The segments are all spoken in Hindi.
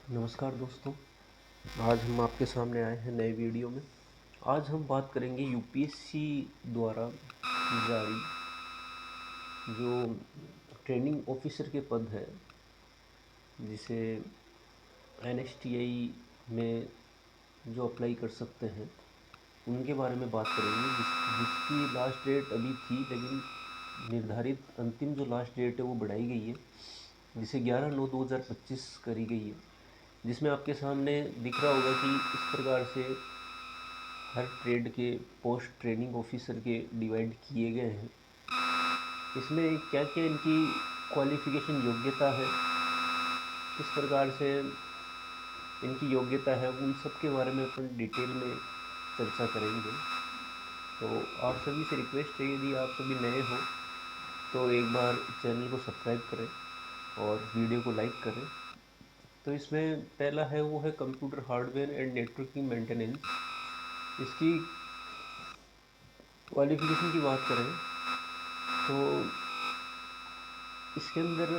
नमस्कार दोस्तों। आज हम आपके सामने आए हैं नए वीडियो में। आज हम बात करेंगे यूपीएससी द्वारा जारी जो ट्रेनिंग ऑफिसर के पद है, जिसे एनएसटीआई में जो अप्लाई कर सकते हैं उनके बारे में बात करेंगे, जिसकी लास्ट डेट अभी थी, लेकिन निर्धारित अंतिम जो लास्ट डेट है वो बढ़ाई गई है, जिसे 11/9/2025 करी गई है। जिसमें आपके सामने दिख रहा होगा कि इस प्रकार से हर ट्रेड के पोस्ट ट्रेनिंग ऑफिसर के डिवाइड किए गए हैं। इसमें क्या क्या इनकी क्वालिफ़िकेशन योग्यता है, किस प्रकार से इनकी योग्यता है, उन सब के बारे में अपन डिटेल में चर्चा करेंगे। तो आप सभी से रिक्वेस्ट है, यदि आप सभी नए हो तो एक बार चैनल को सब्सक्राइब करें और वीडियो को लाइक करें। तो इसमें पहला है वो है computer hardware and networking maintenance. इसकी क्वालिफ़िकेशन की बात करें तो इसके अंदर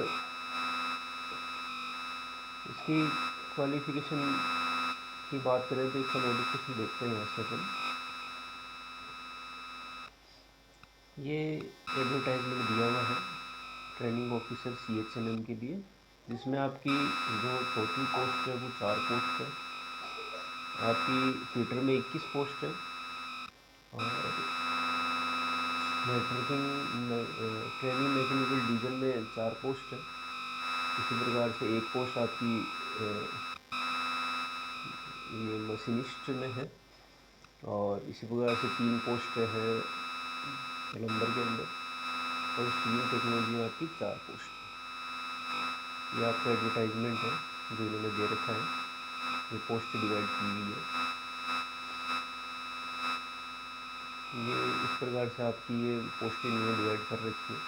इसकी क्वालिफ़िकेशन की बात करें तो इसका नोटिफिकेशन देखते हैं यहाँ से अपन। ये एडवर्टाइजमेंट दिया हुआ है ट्रेनिंग ऑफिसर सीएचएनएम के लिए, जिसमें आपकी जो टोटल पोस्ट है वो 4 पोस्ट है। आपकी ट्विटर में 21 पोस्ट है और नेटवर्किंग ट्रेनिंग मैकेनिकल डिवीजन में 4 पोस्ट है। इसी प्रकार से एक पोस्ट आपकी ये मशीनिस्ट में है और इसी प्रकार से 3 पोस्ट है प्लम्बर के अंदर और स्टीलिंग टेक्नोलॉजी में आपकी 4 पोस्ट है। ये आपका एडवर्टाइजमेंट है जो इन्होंने दे रखा है, ये पोस्ट डिवाइड की हुई है। ये इस प्रकार से आपकी ये पोस्टें इन्होंने डिवाइड कर रखी है।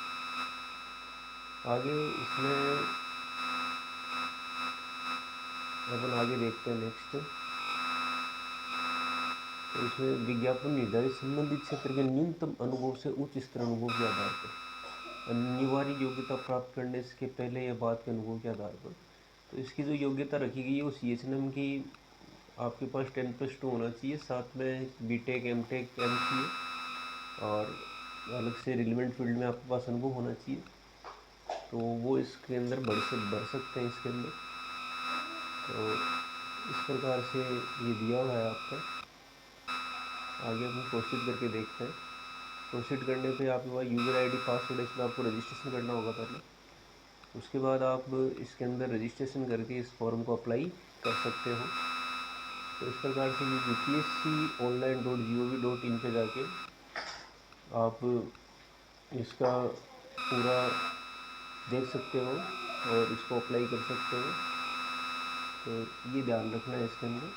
आगे इसमें अपन आगे देखते हैं नेक्स्ट। तो इसमें विज्ञापन निर्धारित संबंधित क्षेत्र के न्यूनतम अनुभव से उच्च स्तर अनुभव के आधार पर अनिवार्य योग्यता प्राप्त करने के पहले या बाद के अनुभव के आधार पर। तो इसकी जो योग्यता रखी गई है वो सीएचएनएम की आपके पास 10+2 होना चाहिए, साथ में बीटेक एमटेक एमसीए और अलग से रिलेवेंट फील्ड में आपके पास अनुभव होना चाहिए। तो वो इसके अंदर बढ़ सकते हैं इसके अंदर। तो इस प्रकार से ये दिया हुआ है आपका। आगे हम प्रोसीड करके देखते हैं। प्रोसीड करने पे आपके पास यूज़र आईडी पासवर्ड है, इसमें आपको रजिस्ट्रेशन करना होगा पहले। उसके बाद आप इसके अंदर रजिस्ट्रेशन करके इस फॉर्म को अप्लाई कर सकते हो। तो इस प्रकार से ये upsconline.gov.in पे जाके आप इसका पूरा देख सकते हो और इसको अप्लाई कर सकते हो। तो ये ध्यान रखना है इसके अंदर।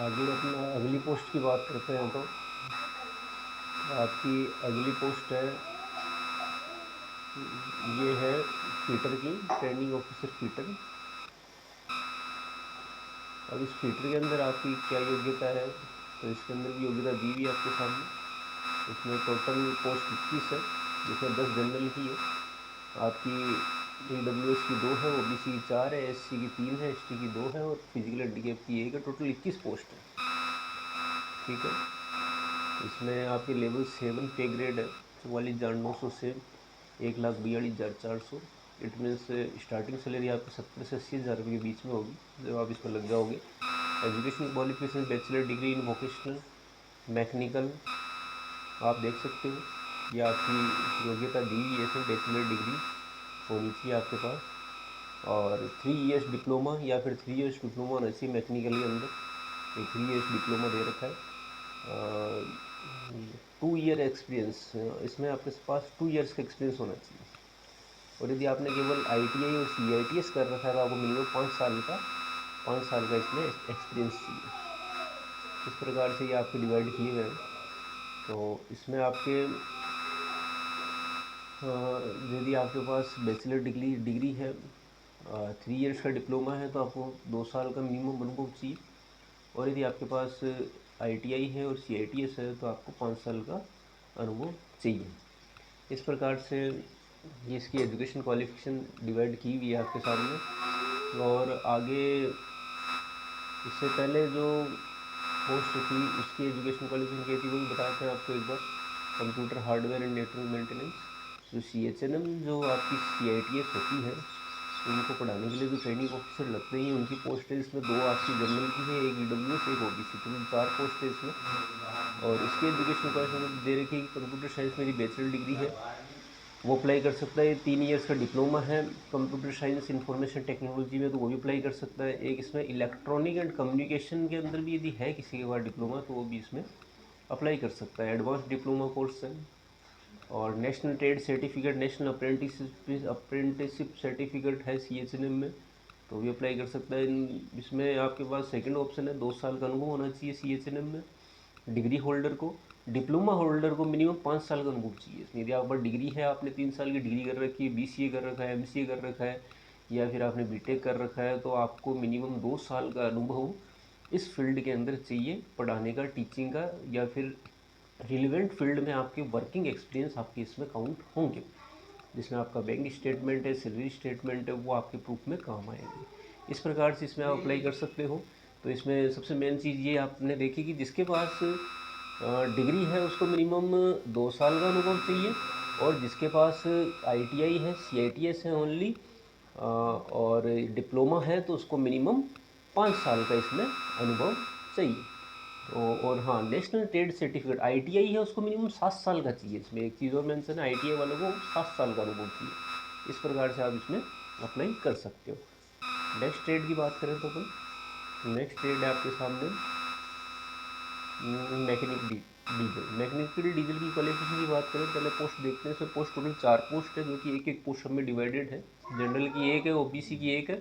आगे अपना अगली पोस्ट की बात करते हैं तो आपकी अगली पोस्ट है, ये है फीटर की, ट्रेनिंग ऑफिसर फीटर। अब इस फीटर के अंदर आपकी क्या योग्यता है, तो इसके अंदर भी योग्यता दी हुई है आपके सामने। इसमें टोटल पोस्ट 21 है, जिसमें 10 जनरल की है। आपकी AWS की 2 है, OBC की 4 है, SC की 3 है, ST की 2 है और फिजिकल हैंडीकैप की 1 है। टोटल 21 पोस्ट है। ठीक है। इसमें आपके लेवल 7 पे ग्रेड है, 44,900 से 1,42,400। इट मीन्स स्टार्टिंग सैलरी आपकी 70 से 80,000 रुपये के बीच में होगी जब आप इसमें लग जाओगे। Education qualification bachelor degree in vocational mechanical आप देख सकते हो। ये आपकी योग्यता दी हुई है, इसमें बैचलर डिग्री होनी चाहिए आपके पास और 3 इयर्स डिप्लोमा या फिर 3 इयर्स डिप्लोमा होना चाहिए मैकेनिकल के अंदर। ये 3 इयर्स डिप्लोमा दे रखा है। 2 ईयर एक्सपीरियंस, इसमें आपके पास 2 इयर्स का एक्सपीरियंस होना चाहिए। और यदि आपने केवल ITI और CITS कर रखा है तो आपको मिनिमम 5 साल का इसमें एक्सपीरियंस चाहिए। इस प्रकार से ये आपके डिवाइड किए गए हैं। तो इसमें आपके यदि आपके पास बैचलर डिग्री है, 3 इयर्स का डिप्लोमा है तो आपको 2 साल का मिनिमम अनुभव चाहिए। और यदि आपके पास ITI है और CITS है तो आपको 5 साल का अनुभव चाहिए। इस प्रकार से ये इसकी एजुकेशन क्वालिफिकेशन डिवाइड की हुई है आपके सामने। और आगे इससे पहले जो पोस्ट थी उसकी एजुकेशन क्वालिफिकेशन क्या थी वो भी बताते हैं आपको एक बार। Computer hardware and network maintenance, जो CHNM जो आपकी CITS होती है, उनको पढ़ाने के लिए जो ट्रेनिंग ऑफिसर लगते हैं उनकी पोस्ट है इसमें 2 आपकी जनरल की है, एक EWS, एक OBC, टोटल 4 पोस्ट है इसमें। और इसकी एजुकेशन क्वालिफिकेशन दे रखी है कि कंप्यूटर साइंस मेरी बैचलर डिग्री है वो अप्लाई कर सकता है। 3 इयर्स का डिप्लोमा है कंप्यूटर साइंस इंफॉर्मेशन टेक्नोलॉजी में तो वो भी अप्लाई कर सकता है। एक इसमें इलेक्ट्रॉनिक एंड कम्युनिकेशन के अंदर भी यदि है किसी के पास डिप्लोमा तो वो भी इसमें अप्लाई कर सकता है। एडवांस डिप्लोमा कोर्स है। और national trade certificate, national apprenticeship certificate है CHNM में, तो भी अप्लाई कर सकता है। इसमें आपके पास सेकंड ऑप्शन है 2 साल का अनुभव होना चाहिए CHNM में डिग्री होल्डर को। डिप्लोमा होल्डर को मिनिमम 5 साल का अनुभव चाहिए। यदि आप पर डिग्री है, आपने 3 साल की डिग्री कर रखी है, BCA कर रखा है, MCA कर रखा है, या फिर आपने BTech कर रखा है, तो आपको मिनिमम 2 साल का अनुभव इस फील्ड के अंदर चाहिए, पढ़ाने का, टीचिंग का, या फिर रिलेवेंट फील्ड में आपके वर्किंग एक्सपीरियंस आपके इसमें काउंट होंगे, जिसमें आपका बैंक स्टेटमेंट है, सैलरी स्टेटमेंट है, वो आपके प्रूफ में काम आएंगे। इस प्रकार से इसमें आप अप्लाई कर सकते हो। तो इसमें सबसे मेन चीज़ ये आपने देखी कि जिसके पास डिग्री है उसको मिनिमम 2 साल का अनुभव चाहिए, और जिसके पास ITI है, CITS है ओनली, और डिप्लोमा है तो उसको मिनिमम 5 साल का इसमें अनुभव चाहिए। तो और हाँ, नेशनल ट्रेड सर्टिफिकेट ITI है उसको मिनिमम 7 साल का चाहिए। इसमें एक चीज़ और मेंशन है, ITI वालों को 7 साल का अनुभव चाहिए। इस प्रकार से आप इसमें अप्लाई कर सकते हो। नेक्स्ट ट्रेड की बात करें तो अपन, नेक्स्ट ट्रेड है आपके सामने मैकेनिकल डीजल की क्वालिफिकेशन की बात करें, पहले पोस्ट देखते हैं। इसमें पोस्ट टोटल 4 पोस्ट है, जो कि एक एक पोस्ट में डिवाइडेड है। जनरल की एक है, OBC की एक है,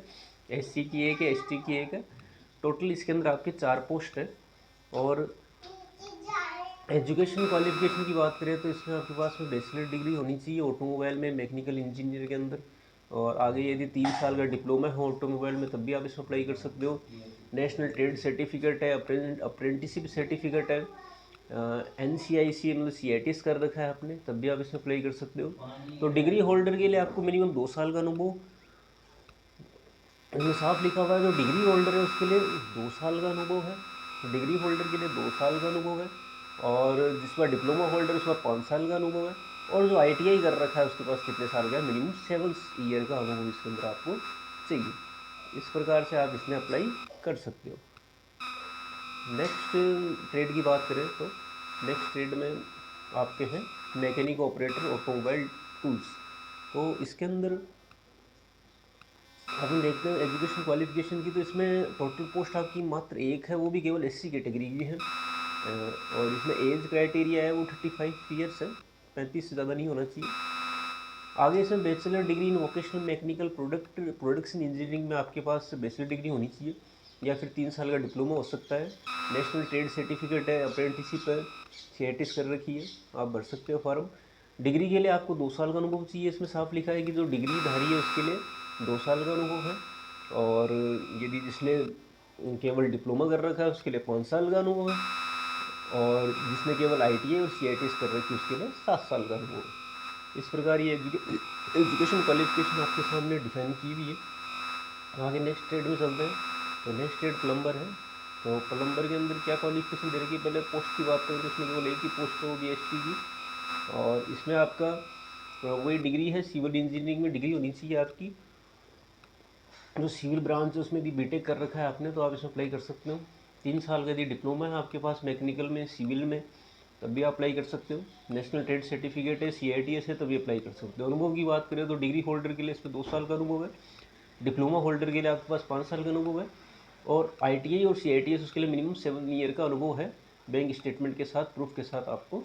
SC की एक है, ST की एक है। टोटल इसके अंदर आपके 4 पोस्ट है। और एजुकेशन क्वालिफिकेशन की बात करें तो इसमें आपके पास में बैचलर डिग्री होनी चाहिए ऑटोमोबाइल में, मैकेनिकल इंजीनियर के अंदर। और आगे यदि 3 साल का डिप्लोमा है ऑटोमोबाइल में तब भी आप इसमें अप्लाई कर सकते हो। नेशनल ट्रेड सर्टिफिकेट है, अप्रेंटिसशिप सर्टिफिकेट है, NCIC मतलब CITS कर रखा है आपने तब भी आप इसमें अप्लाई कर सकते हो। तो डिग्री होल्डर के लिए आपको मिनिमम 2 साल का अनुभव, इसमें साफ लिखा हुआ है जो डिग्री होल्डर है उसके लिए 2 साल का अनुभव है। डिग्री होल्डर के लिए 2 साल का अनुभव है। और जिसका डिप्लोमा होल्डर उसका 5 साल का अनुभव है। और जो ITI कर रखा है उसके पास कितने साल का है, मिनिमम 7 ईयर का अनुभव इसके अंदर आपको चाहिए। इस प्रकार से आप इसमें अप्लाई कर सकते हो। नेक्स्ट ट्रेड की बात करें तो नेक्स्ट ट्रेड में आपके हैं मैकेनिक ऑपरेटर ऑटोमोबाइल टूल्स। तो इसके अंदर अपन देखते हैं एजुकेशन क्वालिफिकेशन की, तो इसमें टोटल पोस्ट आपकी मात्र एक है, वो भी केवल SC कैटेगरी की है। और इसमें एज क्राइटेरिया है वो 35 ईयर्स है, 35 से ज़्यादा नहीं होना चाहिए। आगे इसमें bachelor degree in vocational mechanical production engineering में आपके पास बैचलर डिग्री होनी चाहिए, या फिर 3 साल का डिप्लोमा हो सकता है। नेशनल ट्रेड सर्टिफिकेट है, अप्रेंटिसशिप है, CITS कर रखी है, आप भर सकते हो फॉर्म। डिग्री के लिए आपको 2 साल का अनुभव चाहिए। इसमें साफ लिखा है कि जो डिग्री धारी है उसके लिए 2 साल का अनुभव है। और यदि जिसने केवल डिप्लोमा कर रखा है उसके लिए 5 साल का अनुभव है। और जिसने केवल ITI और CITS कर रखी है उसके लिए 7 साल का अनुभव है। इस प्रकार ये एजुकेशन क्वालिफिकेशन आपके सामने डिफाइन की हुई है। आगे नेक्स्ट ट्रेड में चलते हैं। तो नेक्स्ट ट्रेड प्लम्बर है। तो प्लम्बर के अंदर क्या क्वालिफिकेशन दे रखी है, पहले पोस्ट की बात करें तो इसमें केवल एक ही पोस्ट है, वो भी ST की। और इसमें आपका वही डिग्री है, सिविल इंजीनियरिंग में डिग्री होनी चाहिए आपकी। जो सिविल ब्रांच है उसमें भी BTech कर रखा है आपने तो आप इसमें अप्लाई कर सकते हो। 3 साल का यदि डिप्लोमा है आपके पास मैकेनिकल में, सिविल में, तब भी आप अप्लाई कर सकते हो। नेशनल ट्रेड सर्टिफिकेट है, CITS है, तभी अप्लाई कर सकते हो। अनुभव की बात करें तो डिग्री होल्डर के लिए इसमें 2 साल का अनुभव है। डिप्लोमा होल्डर के लिए आपके पास 5 साल का अनुभव है। और ITI और CITS उसके लिए मिनिमम 7 ईयर का अनुभव है, बैंक स्टेटमेंट के साथ, प्रूफ के साथ आपको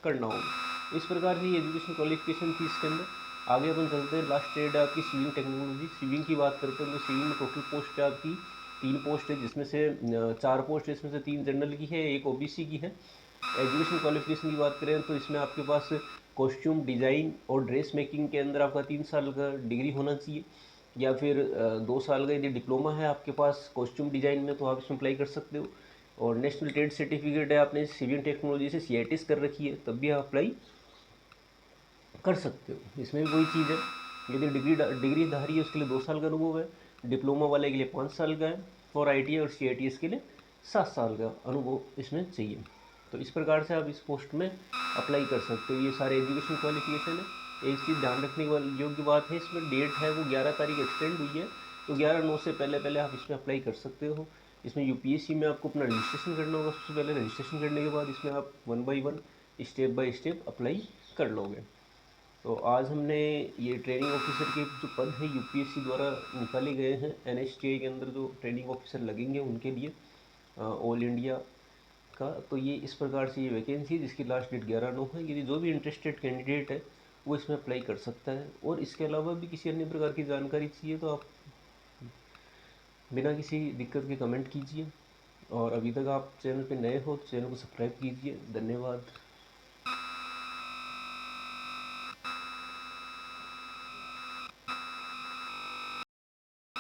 करना होगा। इस प्रकार की एजुकेशन क्वालिफिकेशन थी इसके अंदर। आगे अपन चलते हैं, लास्ट ट्रेड है आपकी सीविंग टेक्नोलॉजी। सीविंग की बात करते हैं तो सीविंग में टोटल पोस्ट है आपकी 3 पोस्ट है, जिसमें से 4 पोस्ट है, इसमें से 3 जनरल की है, एक OBC की है। एजुकेशन क्वालिफिकेशन की बात करें तो इसमें आपके पास कॉस्ट्यूम डिज़ाइन और ड्रेस मेकिंग के अंदर आपका 3 साल का डिग्री होना चाहिए, या फिर 2 साल का यदि डिप्लोमा है आपके पास कॉस्ट्यूम डिज़ाइन में तो आप इसमें अप्लाई कर सकते हो। और नेशनल ट्रेड सर्टिफिकेट है, आपने सिविल टेक्नोलॉजी से CITS कर रखी है तब भी आप अप्लाई कर सकते हो। इसमें भी वही चीज़ है यदि डिग्रीधारी है उसके लिए 2 साल का अनुभव है, डिप्लोमा वाले के लिए 5 साल का है, और ITI और CITS के लिए 7 साल का अनुभव इसमें चाहिए। तो इस प्रकार से आप इस पोस्ट में अप्लाई कर सकते हो। ये सारे एजुकेशन क्वालिफिकेशन है। एक चीज़ ध्यान रखने वाली योग्य बात है, इसमें डेट है वो 11 तारीख एक्सटेंड हुई है, तो 11/9 से पहले पहले आप इसमें अप्लाई कर सकते हो। इसमें UPSC में आपको अपना रजिस्ट्रेशन करना होगा। सबसे पहले रजिस्ट्रेशन करने के बाद इसमें आप 1 by 1 step by step apply कर लोगे। तो आज हमने ये ट्रेनिंग ऑफिसर के जो पद हैं UPSC द्वारा निकाले गए हैं, NSTI के अंदर जो ट्रेनिंग ऑफिसर लगेंगे उनके लिए ऑल इंडिया का, तो ये इस प्रकार से ये वैकेंसी है जिसकी लास्ट डेट 11/9 है। यदि जो भी इंटरेस्टेड कैंडिडेट है वो इसमें अप्लाई कर सकता है। और इसके अलावा भी किसी अन्य प्रकार की जानकारी चाहिए तो आप बिना किसी दिक्कत के कमेंट कीजिए। और अभी तक आप चैनल पे नए हो तो चैनल को सब्सक्राइब कीजिए। धन्यवाद।